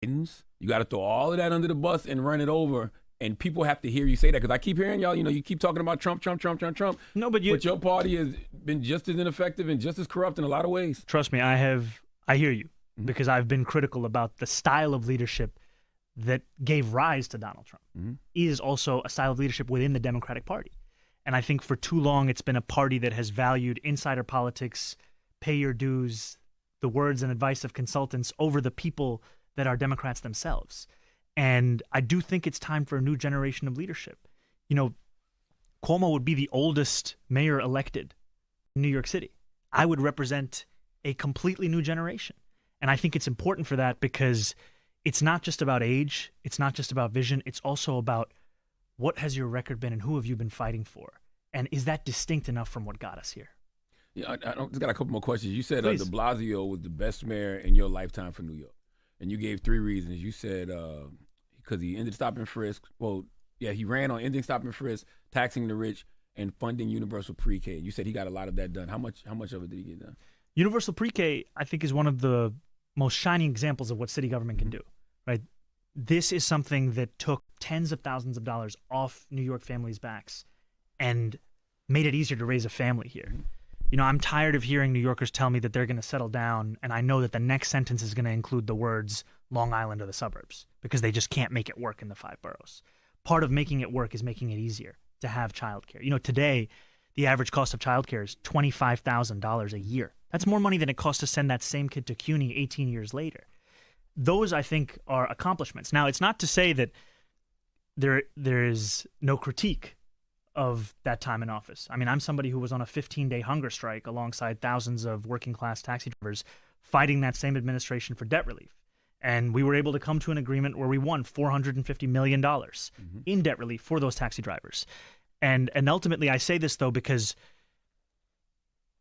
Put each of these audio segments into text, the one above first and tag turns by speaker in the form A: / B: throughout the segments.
A: Bidens. You got to throw all of that under the bus and run it over. And people have to hear you say that because I keep hearing y'all, you keep talking about Trump.
B: No, but
A: your party has been just as ineffective and just as corrupt in a lot of ways.
B: Trust me, I hear you because I've been critical about the style of leadership that gave rise to Donald Trump. Is also a style of leadership within the Democratic Party. And I think for too long it's been a party that has valued insider politics, pay your dues, the words and advice of consultants over the people that are Democrats themselves. And I do think it's time for a new generation of leadership. Cuomo would be the oldest mayor elected in New York City. I would represent a completely new generation. And I think it's important for that because it's not just about age. It's not just about vision. It's also about what has your record been and who have you been fighting for? And is that distinct enough from what got us here?
A: Yeah, I just got a couple more questions. You said de
B: Please.
A: Blasio was the best mayor in your lifetime for New York. And you gave 3 reasons. You said because he ended stop and frisk. Well, yeah, he ran on ending stop and frisk, taxing the rich, and funding universal pre-K. You said he got a lot of that done. How much of it did he get done?
B: Universal pre-K, I think, is one of the most shining examples of what city government can do, right? This is something that took tens of thousands of dollars off New York families' backs and made it easier to raise a family here. I'm tired of hearing New Yorkers tell me that they're going to settle down, and I know that the next sentence is going to include the words Long Island or the suburbs because they just can't make it work in the 5 boroughs. Part of making it work is making it easier to have childcare. Today, the average cost of childcare is $25,000 a year. That's more money than it costs to send that same kid to CUNY 18 years later. Those, I think, are accomplishments. Now, it's not to say that there is no critique of that time in office. I mean, I'm somebody who was on a 15-day hunger strike alongside thousands of working-class taxi drivers fighting that same administration for debt relief. And we were able to come to an agreement where we won $450 million in debt relief for those taxi drivers. And ultimately, I say this, though, because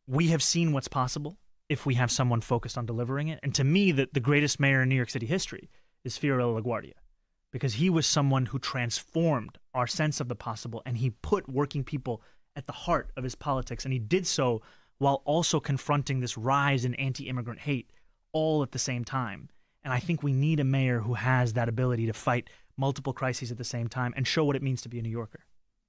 B: we have seen what's possible if we have someone focused on delivering it. And to me, the greatest mayor in New York City history is Fiorello LaGuardia, because he was someone who transformed our sense of the possible, and he put working people at the heart of his politics, and he did so while also confronting this rise in anti-immigrant hate all at the same time. And I think we need a mayor who has that ability to fight multiple crises at the same time and show what it means to be a New Yorker.